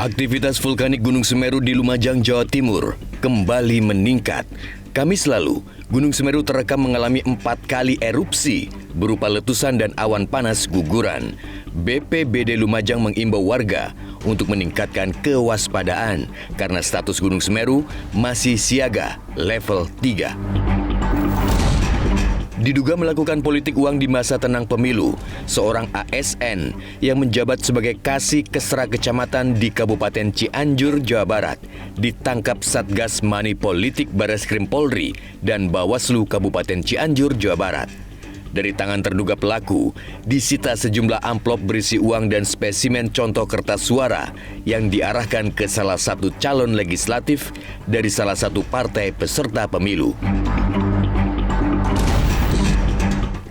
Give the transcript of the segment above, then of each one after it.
Aktivitas vulkanik Gunung Semeru di Lumajang, Jawa Timur kembali meningkat. Kamis lalu, Gunung Semeru terekam mengalami 4 kali erupsi berupa letusan dan awan panas guguran. BPBD Lumajang mengimbau warga untuk meningkatkan kewaspadaan karena status Gunung Semeru masih siaga level 3. Diduga melakukan politik uang di masa tenang pemilu, seorang ASN yang menjabat sebagai Kasih Kesra Kecamatan di Kabupaten Cianjur, Jawa Barat, ditangkap Satgas Money Politik Bareskrim Polri dan Bawaslu Kabupaten Cianjur, Jawa Barat. Dari tangan terduga pelaku, disita sejumlah amplop berisi uang dan spesimen contoh kertas suara yang diarahkan ke salah satu calon legislatif dari salah satu partai peserta pemilu.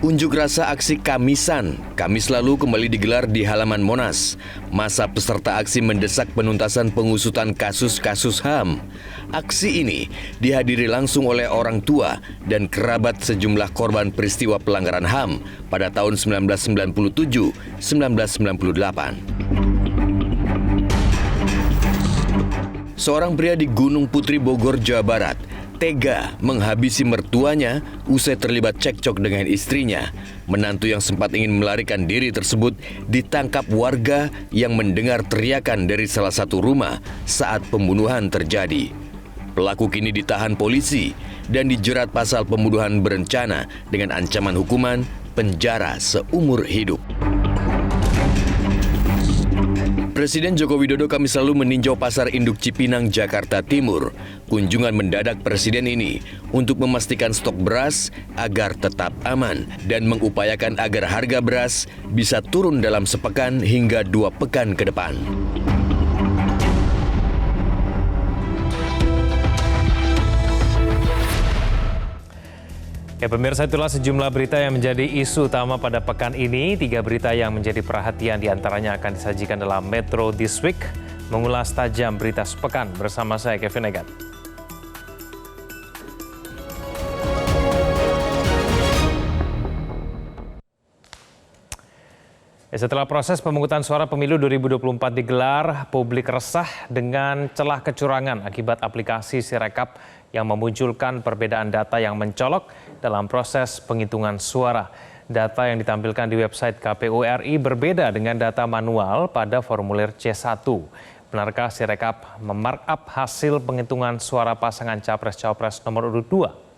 Unjuk rasa aksi Kamisan, Kamis lalu kembali digelar di halaman Monas. Masa peserta aksi mendesak penuntasan pengusutan kasus-kasus HAM. Aksi ini dihadiri langsung oleh orang tua dan kerabat sejumlah korban peristiwa pelanggaran HAM pada tahun 1997-1998. Seorang pria di Gunung Putri, Bogor, Jawa Barat, tega menghabisi mertuanya usai terlibat cekcok dengan istrinya. Menantu yang sempat ingin melarikan diri tersebut ditangkap warga yang mendengar teriakan dari salah satu rumah saat pembunuhan terjadi. Pelaku kini ditahan polisi dan dijerat pasal pembunuhan berencana dengan ancaman hukuman penjara seumur hidup. Presiden Joko Widodo Kamis lalu meninjau Pasar Induk Cipinang, Jakarta Timur. Kunjungan mendadak Presiden ini untuk memastikan stok beras agar tetap aman dan mengupayakan agar harga beras bisa turun dalam sepekan hingga 2 pekan ke depan. Pemirsa, itulah sejumlah berita yang menjadi isu utama pada pekan ini. 3 berita yang menjadi perhatian diantaranya akan disajikan dalam Metro This Week. Mengulas tajam berita sepekan bersama saya, Kevin Egat. Setelah proses pemungutan suara pemilu 2024 digelar, publik resah dengan celah kecurangan akibat aplikasi Sirekap yang memunculkan perbedaan data yang mencolok dalam proses penghitungan suara. Data yang ditampilkan di website KPU RI berbeda dengan data manual pada formulir C1. Benarkah Sirekap memarkup hasil penghitungan suara pasangan Capres-Cawapres nomor urut 2?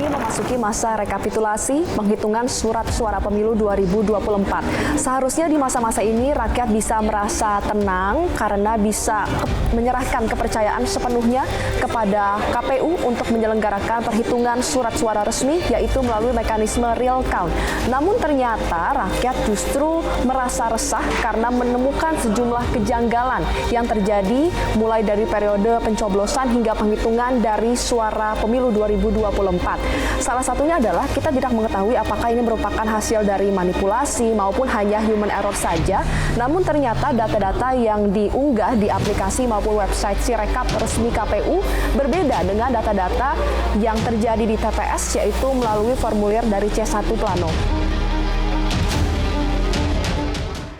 Memasuki masa rekapitulasi penghitungan surat suara pemilu 2024. Seharusnya di masa-masa ini rakyat bisa merasa tenang karena bisa menyerahkan kepercayaan sepenuhnya kepada KPU untuk menyelenggarakan perhitungan surat suara resmi, yaitu melalui mekanisme real count. Namun ternyata rakyat justru merasa resah karena menemukan sejumlah kejanggalan yang terjadi mulai dari periode pencoblosan hingga penghitungan dari suara pemilu 2024. Salah satunya adalah kita tidak mengetahui apakah ini merupakan hasil dari manipulasi maupun hanya human error saja. Namun ternyata data-data yang diunggah di aplikasi maupun website Sirekap resmi KPU berbeda dengan data-data yang terjadi di TPS, yaitu melalui formulir dari C1 Plano.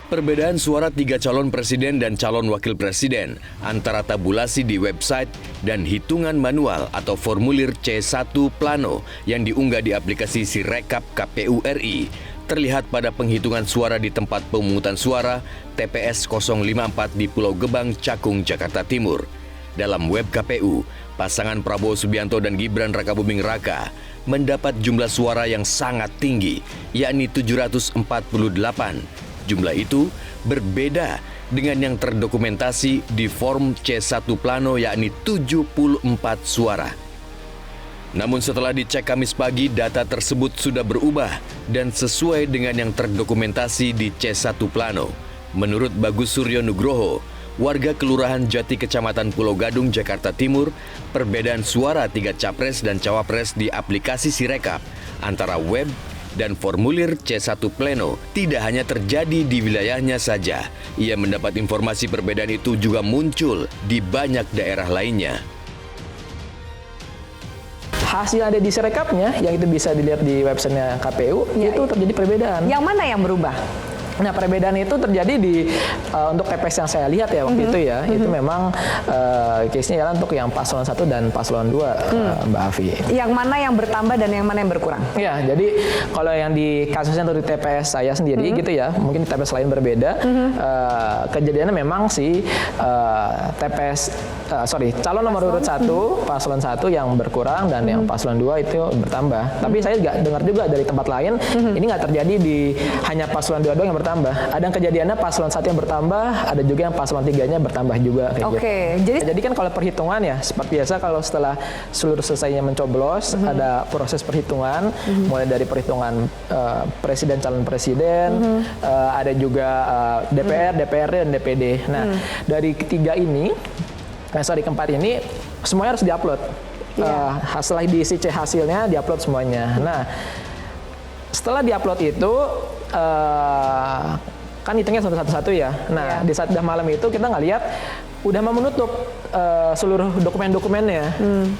Perbedaan suara 3 calon presiden dan calon wakil presiden antara tabulasi di website dan hitungan manual atau formulir C1 Plano yang diunggah di aplikasi Sirekap KPU RI terlihat pada penghitungan suara di tempat pemungutan suara TPS 054 di Pulau Gebang, Cakung, Jakarta Timur. Dalam web KPU, pasangan Prabowo Subianto dan Gibran Rakabuming Raka mendapat jumlah suara yang sangat tinggi, yakni 748. Jumlah itu berbeda dengan yang terdokumentasi di form C1 Plano, yakni 74 suara. Namun setelah dicek Kamis pagi, data tersebut sudah berubah dan sesuai dengan yang terdokumentasi di C1 Plano. Menurut Bagus Suryo Nugroho, warga Kelurahan Jati Kecamatan Pulau Gadung, Jakarta Timur, perbedaan suara 3 capres dan cawapres di aplikasi Sirekap antara web dan formulir C1 Pleno tidak hanya terjadi di wilayahnya saja. Ia mendapat informasi perbedaan itu juga muncul di banyak daerah lainnya. hasil ada di Sirekapnya yang itu bisa dilihat di websitenya KPU itu terjadi perbedaan. Yang mana yang berubah? Nah, perbedaan itu terjadi untuk TPS yang saya lihat ya waktu itu ya, itu memang case-nya adalah untuk yang paslon 1 dan paslon 2, Mbak Afi. Yang mana yang bertambah dan yang mana yang berkurang? Ya, jadi kalau yang di kasusnya untuk di TPS saya sendiri gitu ya, mungkin di TPS lain berbeda. Kejadiannya memang si calon nomor urut 1, paslon 1 yang berkurang dan yang paslon 2 itu bertambah. Tapi saya nggak dengar juga dari tempat lain, ini nggak terjadi di hanya paslon 2 doang yang bertambah. Ada yang kejadiannya paslon 1 yang bertambah, ada juga yang paslon 3-nya bertambah juga. Oke, jadi kan kalau perhitungan ya, seperti biasa kalau setelah seluruh selesainya mencoblos, ada proses perhitungan, mulai dari perhitungan presiden, calon presiden, ada juga DPR, DPRD, dan DPD. Nah, dari keempat ini, semuanya harus diupload. Setelah diisi hasilnya, diupload semuanya. Nah, setelah diupload itu, kan hitungnya satu-satu ya. Nah, di saat udah malam itu kita nggak lihat, udah mau menutup seluruh dokumen-dokumennya.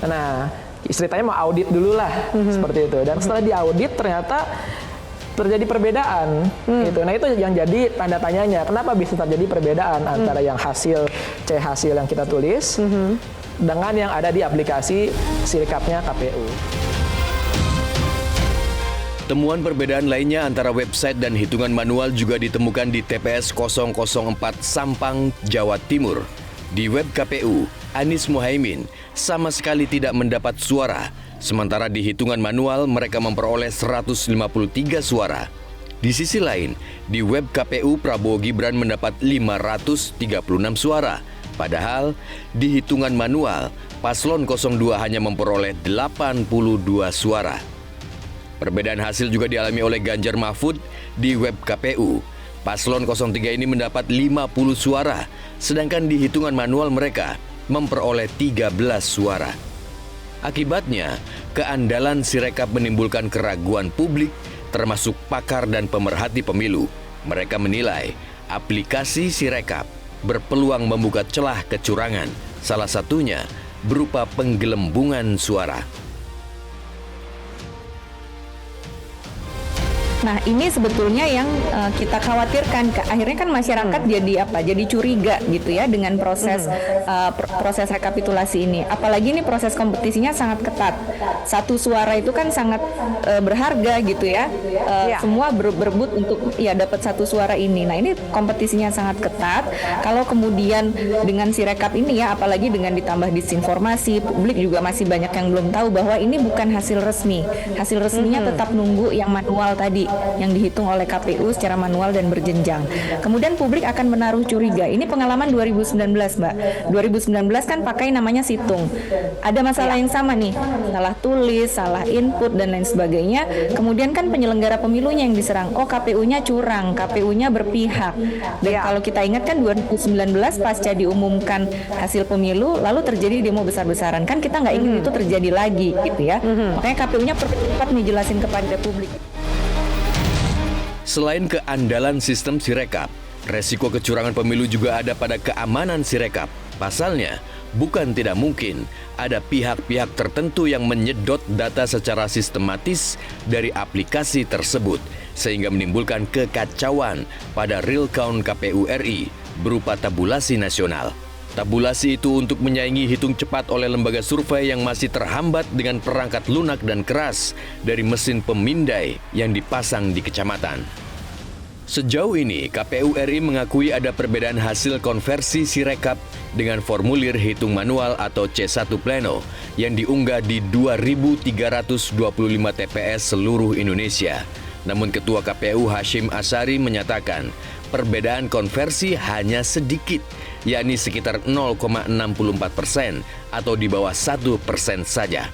Nah, ceritanya mau audit dulu lah, seperti itu. Dan setelah diaudit ternyata terjadi perbedaan. Gitu. Nah, itu yang jadi tanda tanyanya. Kenapa bisa terjadi perbedaan antara yang hasil yang kita tulis dengan yang ada di aplikasi Sirekapnya KPU. Temuan perbedaan lainnya antara website dan hitungan manual juga ditemukan di TPS 004 Sampang, Jawa Timur. Di web KPU, Anies Mohaimin sama sekali tidak mendapat suara, sementara di hitungan manual mereka memperoleh 153 suara. Di sisi lain, di web KPU Prabowo Gibran mendapat 536 suara, padahal di hitungan manual, paslon 02 hanya memperoleh 82 suara. Perbedaan hasil juga dialami oleh Ganjar Mahfud di web KPU. Paslon 03 ini mendapat 50 suara, sedangkan di hitungan manual mereka memperoleh 13 suara. Akibatnya, keandalan Sirekap menimbulkan keraguan publik, termasuk pakar dan pemerhati pemilu. Mereka menilai aplikasi Sirekap berpeluang membuka celah kecurangan, salah satunya berupa penggelembungan suara. Nah, ini sebetulnya yang kita khawatirkan. Akhirnya kan masyarakat jadi curiga gitu ya dengan proses rekapitulasi ini. Apalagi ini proses kompetisinya sangat ketat. Satu suara itu kan sangat berharga gitu ya. Semua berebut untuk dapat satu suara ini. Nah, ini kompetisinya sangat ketat. Kalau kemudian dengan Sirekap ini ya, apalagi dengan ditambah disinformasi, publik juga masih banyak yang belum tahu bahwa ini bukan hasil resmi. Hasil resminya tetap nunggu yang manual tadi, yang dihitung oleh KPU secara manual dan berjenjang. Kemudian publik akan menaruh curiga. Ini pengalaman 2019, Mbak. 2019 kan pakai namanya situng. Ada masalah yang sama nih, salah tulis, salah input, dan lain sebagainya. Kemudian kan penyelenggara pemilunya yang diserang. Oh, KPU-nya curang, KPU-nya berpihak. Dan kalau kita ingat kan 2019 pasca diumumkan hasil pemilu, lalu terjadi demo besar-besaran. Kan kita nggak ingin itu terjadi lagi, gitu ya. Makanya KPU-nya perlu cepat nih jelasin kepada publik. Selain keandalan sistem Sirekap, resiko kecurangan pemilu juga ada pada keamanan Sirekap. Pasalnya, bukan tidak mungkin ada pihak-pihak tertentu yang menyedot data secara sistematis dari aplikasi tersebut, sehingga menimbulkan kekacauan pada real count KPU RI berupa tabulasi nasional. Tabulasi itu untuk menyaingi hitung cepat oleh lembaga survei yang masih terhambat dengan perangkat lunak dan keras dari mesin pemindai yang dipasang di kecamatan. Sejauh ini, KPU RI mengakui ada perbedaan hasil konversi Sirekap dengan formulir hitung manual atau C1 Pleno yang diunggah di 2.325 TPS seluruh Indonesia. Namun Ketua KPU Hashim Asyari menyatakan perbedaan konversi hanya sedikit, yakni sekitar 0,64% atau di bawah 1% saja.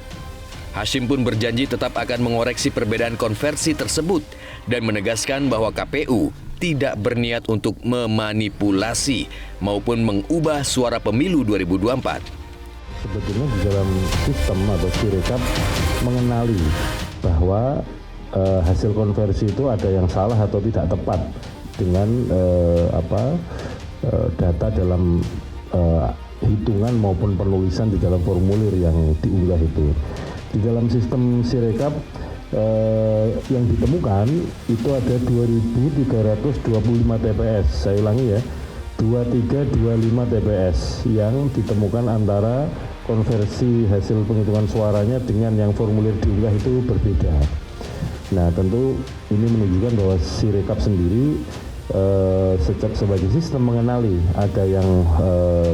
Hashim pun berjanji tetap akan mengoreksi perbedaan konversi tersebut dan menegaskan bahwa KPU tidak berniat untuk memanipulasi maupun mengubah suara pemilu 2024. Sebetulnya di dalam sistem atau Sirekap mengenali bahwa hasil konversi itu ada yang salah atau tidak tepat dengan data dalam hitungan maupun penulisan di dalam formulir yang diunggah itu. Di dalam sistem Sirekap yang ditemukan itu ada 2.325 TPS. Saya ulangi ya, 2325 TPS yang ditemukan antara konversi hasil penghitungan suaranya dengan yang formulir diunggah itu berbeda. Nah, tentu ini menunjukkan bahwa Sirekap sendiri sebagai sistem mengenali ada yang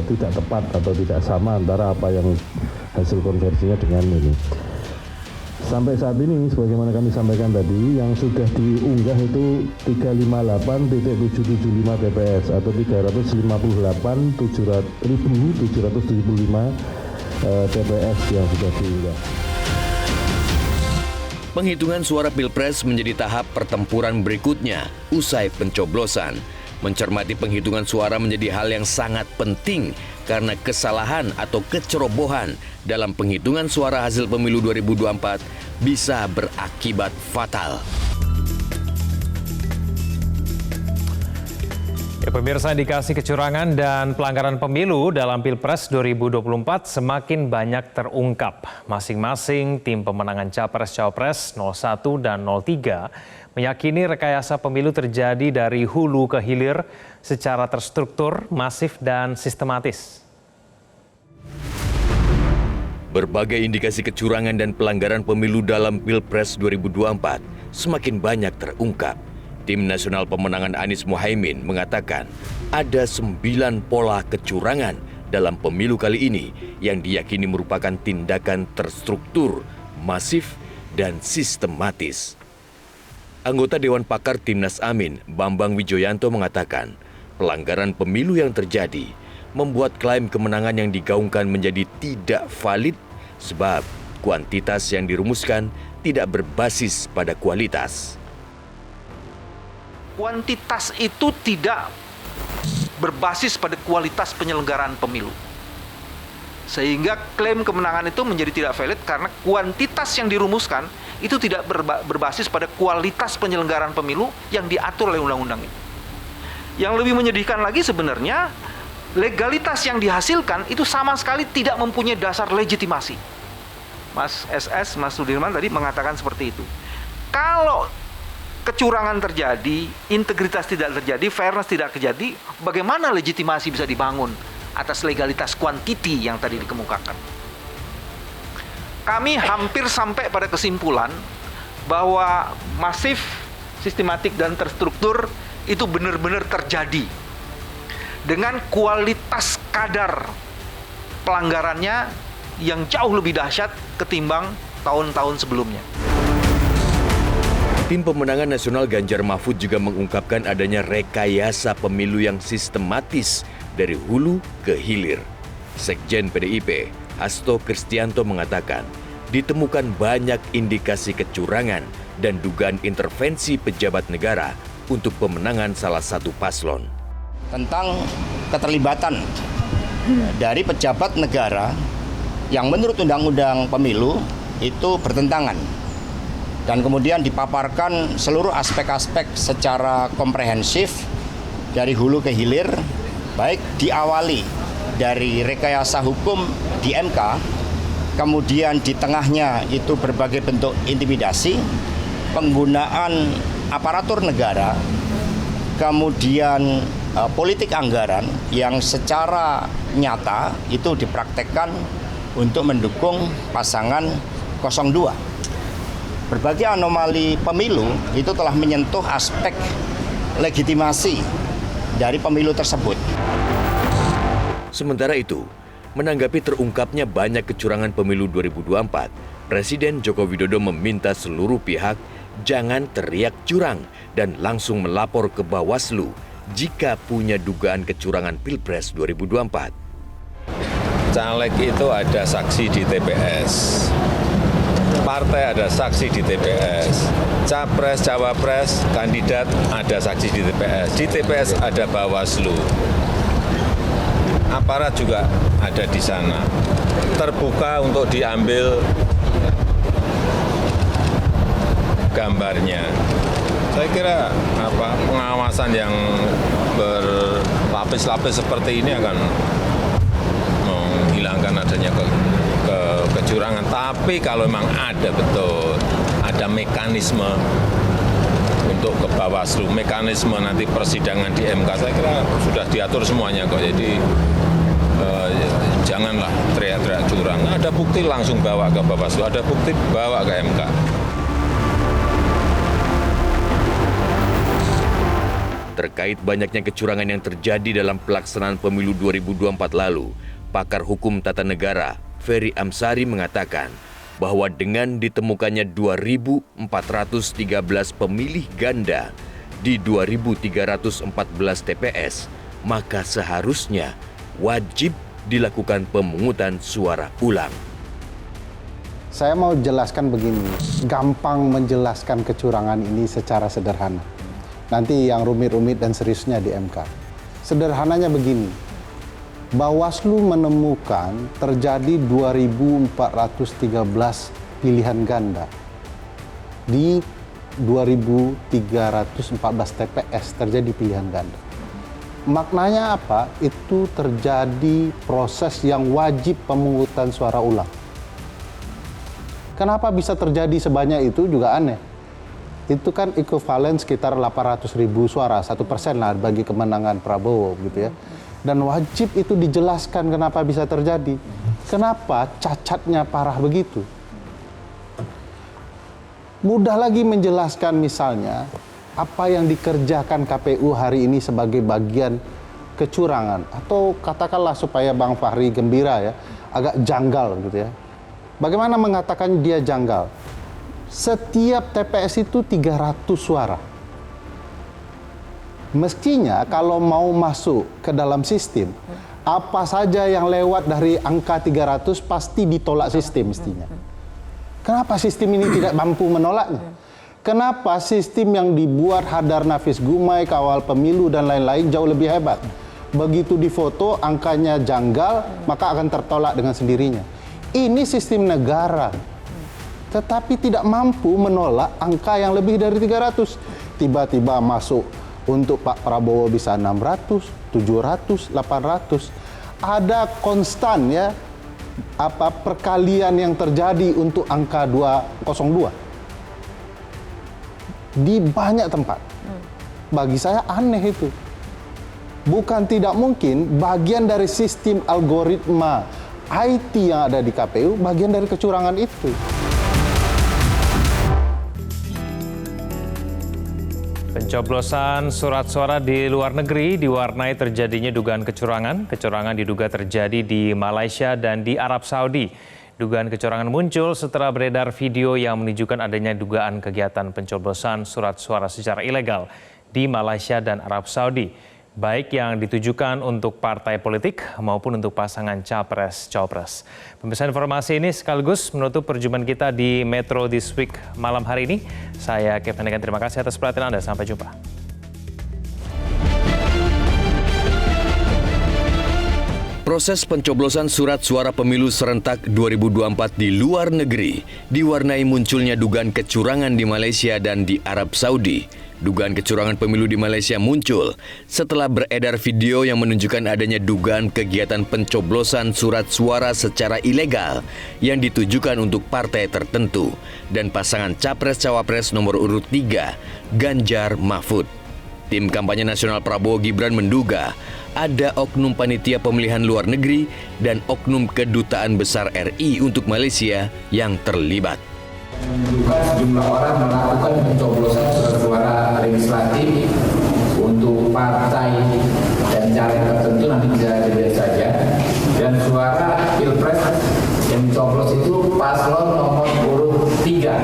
tidak tepat atau tidak sama antara apa yang hasil konversinya dengan ini. Sampai saat ini, sebagaimana kami sampaikan tadi, yang sudah diunggah itu 358.775 TPS atau 358.775 TPS yang sudah diunggah. Penghitungan suara Pilpres menjadi tahap pertempuran berikutnya usai pencoblosan. Mencermati penghitungan suara menjadi hal yang sangat penting karena kesalahan atau kecerobohan dalam penghitungan suara hasil pemilu 2024 bisa berakibat fatal. Ya, pemirsa, indikasi kecurangan dan pelanggaran pemilu dalam Pilpres 2024 semakin banyak terungkap. Masing-masing tim pemenangan Capres-Cawapres 01 dan 03 meyakini rekayasa pemilu terjadi dari hulu ke hilir secara terstruktur, masif, dan sistematis. Berbagai indikasi kecurangan dan pelanggaran pemilu dalam Pilpres 2024 semakin banyak terungkap. Tim Nasional Pemenangan Anies Mohaimin mengatakan ada 9 pola kecurangan dalam pemilu kali ini yang diyakini merupakan tindakan terstruktur, masif, dan sistematis. Anggota Dewan Pakar Timnas Amin, Bambang Wijoyanto mengatakan pelanggaran pemilu yang terjadi membuat klaim kemenangan yang digaungkan menjadi tidak valid sebab kuantitas yang dirumuskan tidak berbasis pada kualitas. Kuantitas itu tidak berbasis pada kualitas penyelenggaraan pemilu. Sehingga klaim kemenangan itu menjadi tidak valid karena kuantitas yang dirumuskan itu tidak berbasis pada kualitas penyelenggaraan pemilu yang diatur oleh undang-undang itu. Yang lebih menyedihkan lagi sebenarnya, legalitas yang dihasilkan itu sama sekali tidak mempunyai dasar legitimasi. Mas SS, Mas Sudirman tadi mengatakan seperti itu. Kalau kecurangan terjadi, integritas tidak terjadi, fairness tidak terjadi, bagaimana legitimasi bisa dibangun atas legalitas kuantiti yang tadi dikemukakan? Kami hampir sampai pada kesimpulan bahwa masif, sistematik, dan terstruktur itu benar-benar terjadi dengan kualitas kadar pelanggarannya yang jauh lebih dahsyat ketimbang tahun-tahun sebelumnya. Tim Pemenangan Nasional Ganjar Mahfud juga mengungkapkan adanya rekayasa pemilu yang sistematis dari hulu ke hilir. Sekjen PDIP, Hasto Kristianto mengatakan, ditemukan banyak indikasi kecurangan dan dugaan intervensi pejabat negara untuk pemenangan salah satu paslon. Tentang keterlibatan dari pejabat negara yang menurut Undang-Undang Pemilu itu bertentangan. Dan kemudian dipaparkan seluruh aspek-aspek secara komprehensif dari hulu ke hilir, baik diawali dari rekayasa hukum di MK, kemudian di tengahnya itu berbagai bentuk intimidasi, penggunaan aparatur negara, kemudian politik anggaran yang secara nyata itu dipraktekkan untuk mendukung pasangan 02. Berbagai anomali pemilu itu telah menyentuh aspek legitimasi dari pemilu tersebut. Sementara itu, menanggapi terungkapnya banyak kecurangan pemilu 2024, Presiden Joko Widodo meminta seluruh pihak jangan teriak curang dan langsung melapor ke Bawaslu jika punya dugaan kecurangan Pilpres 2024. Caleg itu ada saksi di TPS. Partai ada saksi di TPS, Capres, Cawapres, kandidat ada saksi di TPS. Di TPS ada Bawaslu, aparat juga ada di sana. Terbuka untuk diambil gambarnya. Saya kira pengawasan yang berlapis-lapis seperti ini akan menghilangkan adanya kecurangan. Tapi kalau memang ada betul, ada mekanisme untuk ke Bawaslu, mekanisme nanti persidangan di MK, saya kira sudah diatur semuanya kok. Jadi janganlah teriak-teriak curang. Ada bukti langsung bawa ke Bawaslu, ada bukti bawa ke MK. Terkait banyaknya kecurangan yang terjadi dalam pelaksanaan pemilu 2024 lalu, pakar hukum tata negara Ferry Amsari mengatakan bahwa dengan ditemukannya 2.413 pemilih ganda di 2.314 TPS, maka seharusnya wajib dilakukan pemungutan suara ulang. Saya mau jelaskan begini, gampang menjelaskan kecurangan ini secara sederhana. Nanti yang rumit-rumit dan seriusnya di MK. Sederhananya begini, Bawaslu menemukan terjadi 2.413 pilihan ganda di 2.314 TPS terjadi pilihan ganda. Maknanya apa? Itu terjadi proses yang wajib pemungutan suara ulang. Kenapa bisa terjadi sebanyak itu juga aneh. Itu kan ekuivalen sekitar 800.000 suara, 1% lah bagi kemenangan Prabowo gitu ya. Dan wajib itu dijelaskan kenapa bisa terjadi. Kenapa cacatnya parah begitu. Mudah lagi menjelaskan misalnya apa yang dikerjakan KPU hari ini sebagai bagian kecurangan. Atau katakanlah supaya Bang Fahri gembira ya, agak janggal gitu ya. Bagaimana mengatakan dia janggal? Setiap TPS itu 300 suara. Mestinya kalau mau masuk ke dalam sistem, apa saja yang lewat dari angka 300 pasti ditolak sistem mestinya. Kenapa sistem ini tidak mampu menolaknya? Kenapa sistem yang dibuat Hadar Nafis Gumai, Kawal Pemilu dan lain-lain jauh lebih hebat? Begitu difoto angkanya janggal, maka akan tertolak dengan sendirinya. Ini sistem negara. Tetapi tidak mampu menolak angka yang lebih dari 300. Tiba-tiba masuk untuk Pak Prabowo bisa 600, 700, 800. Ada konstan ya, perkalian yang terjadi untuk angka 202. Di banyak tempat. Bagi saya aneh itu. Bukan tidak mungkin bagian dari sistem algoritma IT yang ada di KPU, bagian dari kecurangan itu. Pencoblosan surat suara di luar negeri diwarnai terjadinya dugaan kecurangan. Kecurangan diduga terjadi di Malaysia dan di Arab Saudi. Dugaan kecurangan muncul setelah beredar video yang menunjukkan adanya dugaan kegiatan pencoblosan surat suara secara ilegal di Malaysia dan Arab Saudi, baik yang ditujukan untuk partai politik maupun untuk pasangan capres-cawapres. Pemirsa, informasi ini sekaligus menutup perjumpaan kita di Metro This Week malam hari ini. Saya Kevin Negan, terima kasih atas perhatian Anda. Sampai jumpa. Proses pencoblosan surat suara pemilu serentak 2024 di luar negeri diwarnai munculnya dugaan kecurangan di Malaysia dan di Arab Saudi. Dugaan kecurangan pemilu di Malaysia muncul setelah beredar video yang menunjukkan adanya dugaan kegiatan pencoblosan surat suara secara ilegal yang ditujukan untuk partai tertentu dan pasangan Capres-Cawapres nomor urut 3, Ganjar Mahfud. Tim kampanye nasional Prabowo Gibran menduga ada oknum panitia pemilihan luar negeri dan oknum kedutaan besar RI untuk Malaysia yang terlibat. Menunjukkan sejumlah orang melakukan pencoblosan surat suara legislatif untuk partai dan caleg tertentu, nanti bisa dilihat saja. Dan suara pilpres yang dicoblos itu paslon nomor urut 3,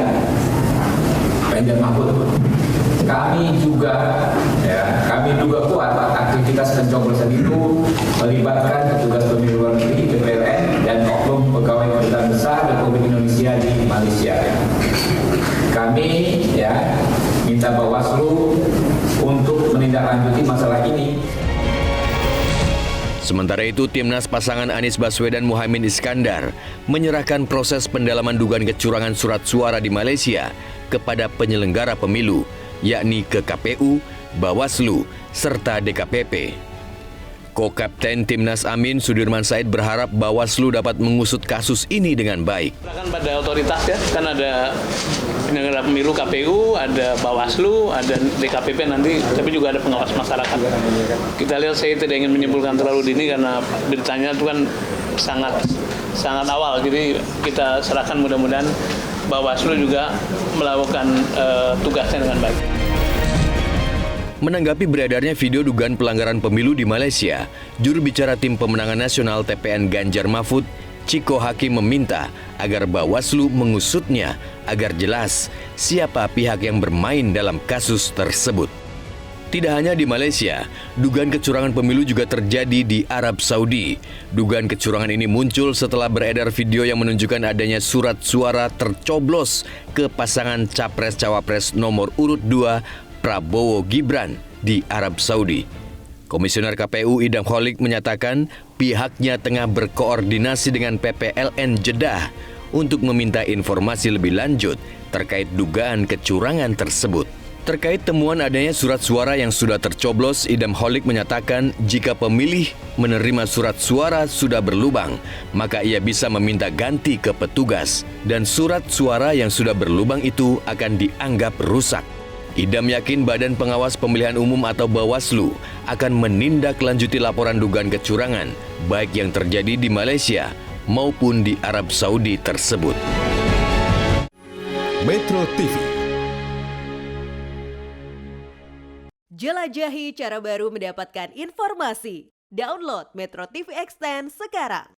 Ganjar Mahfud. Kami juga kuat aktivitas pencoblosan itu melibatkan petugas pemilu luar negeri, PPLN, dan oknum pegawai kedutaan besar Republik Indonesia di Malaysia. Kami minta Bawaslu untuk menindaklanjuti masalah ini. Sementara itu, Timnas pasangan Anies Baswedan Muhaimin Iskandar menyerahkan proses pendalaman dugaan kecurangan surat suara di Malaysia kepada penyelenggara pemilu, yakni ke KPU, Bawaslu, serta DKPP. Ko-Kapten Timnas Amin Sudirman Said berharap Bawaslu dapat mengusut kasus ini dengan baik. Kan pada otoritas ya, kan ada penyelenggara pemilu KPU, ada Bawaslu, ada DKPP nanti, tapi juga ada pengawas masyarakat. Kita lihat, saya tidak ingin menyimpulkan terlalu dini karena beritanya itu kan sangat awal, jadi kita serahkan mudah-mudahan Bawaslu juga melakukan tugasnya dengan baik. Menanggapi beredarnya video dugaan pelanggaran pemilu di Malaysia, juru bicara tim pemenangan nasional TPN Ganjar Mahfud, Ciko Hakim meminta agar Bawaslu mengusutnya agar jelas siapa pihak yang bermain dalam kasus tersebut. Tidak hanya di Malaysia, dugaan kecurangan pemilu juga terjadi di Arab Saudi. Dugaan kecurangan ini muncul setelah beredar video yang menunjukkan adanya surat suara tercoblos ke pasangan Capres-Cawapres nomor urut 2 Prabowo Gibran di Arab Saudi. Komisioner KPU Idam Holik menyatakan pihaknya tengah berkoordinasi dengan PPLN Jeddah untuk meminta informasi lebih lanjut terkait dugaan kecurangan tersebut. Terkait temuan adanya surat suara yang sudah tercoblos, Idam Holik menyatakan jika pemilih menerima surat suara sudah berlubang, maka ia bisa meminta ganti ke petugas dan surat suara yang sudah berlubang itu akan dianggap rusak. Idam yakin Badan Pengawas Pemilihan Umum atau Bawaslu akan menindaklanjuti laporan dugaan kecurangan, baik yang terjadi di Malaysia maupun di Arab Saudi tersebut. Metro TV. Jelajahi cara baru mendapatkan informasi. Download Metro TV Extend sekarang.